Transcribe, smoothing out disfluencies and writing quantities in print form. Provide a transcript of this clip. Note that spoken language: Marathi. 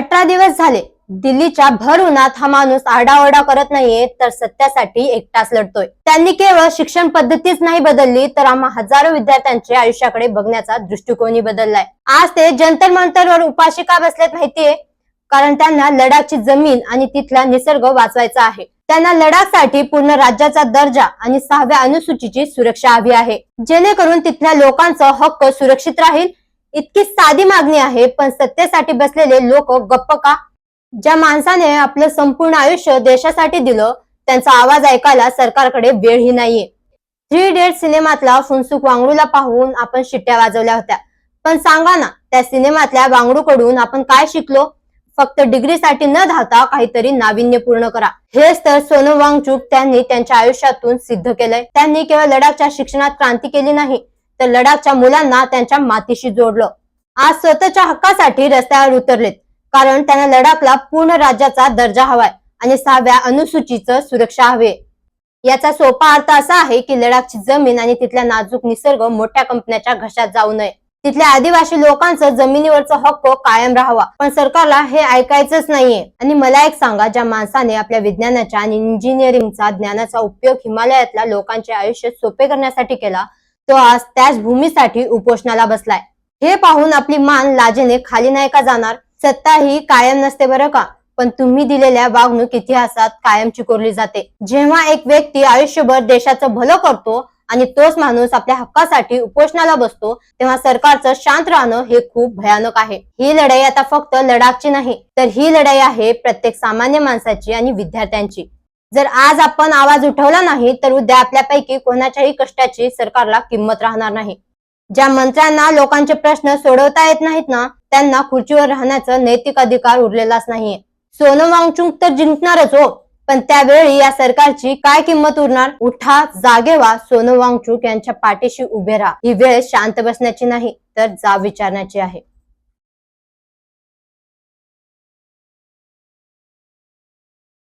18 दिवस झाले दिल्लीच्या भर उन्हात हा माणूस आरडाओरडा करत नाहीये, तर सत्यासाठी एकटाच लढतोय. त्यांनी केवळ शिक्षण पद्धतीच नाही बदलली, तर आम्हा हजारो विद्यार्थ्यांच्या आयुष्याकडे बघण्याचा दृष्टिकोनही बदललाय. आज ते जंतर मंतरवर उपाशी का बसलेत माहितीये? कारण त्यांना लडाखची जमीन आणि तिथला निसर्ग वाचवायचा आहे. त्यांना लडाखसाठी पूर्ण राज्याचा दर्जा आणि 6व्या अनुसूचीची सुरक्षा हवी आहे, जेणेकरून तिथल्या लोकांचा हक्क सुरक्षित राहील. इतकी साधी मागणी आहे, पण सत्तेसाठी बसलेले लोक गप्प का? ज्या माणसाने आपलं संपूर्ण आयुष्य देशासाठी दिलं, त्यांचा आवाज ऐकायला सरकारकडे वेळही नाहीये. 3 इडियट सिनेमातला फुनसुक वांगडूला पाहून आपण शिट्ट्या वाजवल्या होत्या, पण सांगा ना, त्या सिनेमातल्या वांगडूकडून आपण काय शिकलो? फक्त डिग्रीसाठी न धावता काहीतरी नाविन्यपूर्ण करा. हेच तर सोनम वांगचुक त्यांनी त्यांच्या आयुष्यातून सिद्ध केलंय. त्यांनी केवळ लडाखच्या शिक्षणात क्रांती केली नाही, तर लडाखच्या मुलांना त्यांच्या मातीशी जोडलं. आज स्वतःच्या हक्कासाठी रस्त्यावर उतरलेत, कारण त्यांना लडाखला पूर्ण राज्याचा दर्जा हवाय आणि 6व्या अनुसूचीचं सुरक्षा हवे. याचा सोपा अर्थ असा आहे की लडाखची जमीन आणि तिथल्या नाजूक निसर्ग मोठ्या कंपन्यांच्या घशात जाऊ नये. तिथल्या आदिवासी लोकांचं जमिनीवरचा हक्क कायम राहावा. पण सरकारला हे ऐकायचंच नाहीये. आणि मला एक सांगा, ज्या माणसाने आपल्या विज्ञानाच्या आणि इंजिनिअरिंगचा ज्ञानाचा उपयोग हिमालयातल्या लोकांचे आयुष्य सोपे करण्यासाठी केला, तो आज त्याच भूमीसाठी उपोषणाला बसलाय. हे पाहून आपली मान लाजेने खाली नाही का जाणार? सत्ता ही कायम नसते बरं का, पण तुम्ही दिलेल्या वागणूक इतिहासात कायमची कोरली जाते. जेव्हा एक व्यक्ती आयुष्यभर देशाचं भलं करतो आणि तोच माणूस आपल्या हक्कासाठी उपोषणाला बसतो, तेव्हा सरकारचं शांत राहणं हे खूप भयानक आहे. ही लढाई आता फक्त लडाखची नाही, तर ही लढाई आहे प्रत्येक सामान्य माणसाची आणि विद्यार्थ्यांची. जर आज आपण आवाज उठवला नाही, तर उद्या आपल्यापैकी कोणाच्याही कष्टाची सरकारला किंमत राहणार नाही. ज्या मंत्र्यांना लोकांचे प्रश्न सोडवता येत नाहीत ना, त्यांना खुर्चीवर राहण्याचा नैतिक अधिकार उरलेलाच नाहीये. सोनम वांगचुक तर जिंकणारच हो, पण त्यावेळी या सरकारची काय किंमत उरणार? उठा, जागे व्हा, सोनम वांगचुक यांच्या पाठीशी उभे राहा. ही वेळ शांत बसण्याची नाही, तर जाब विचारण्याची आहे.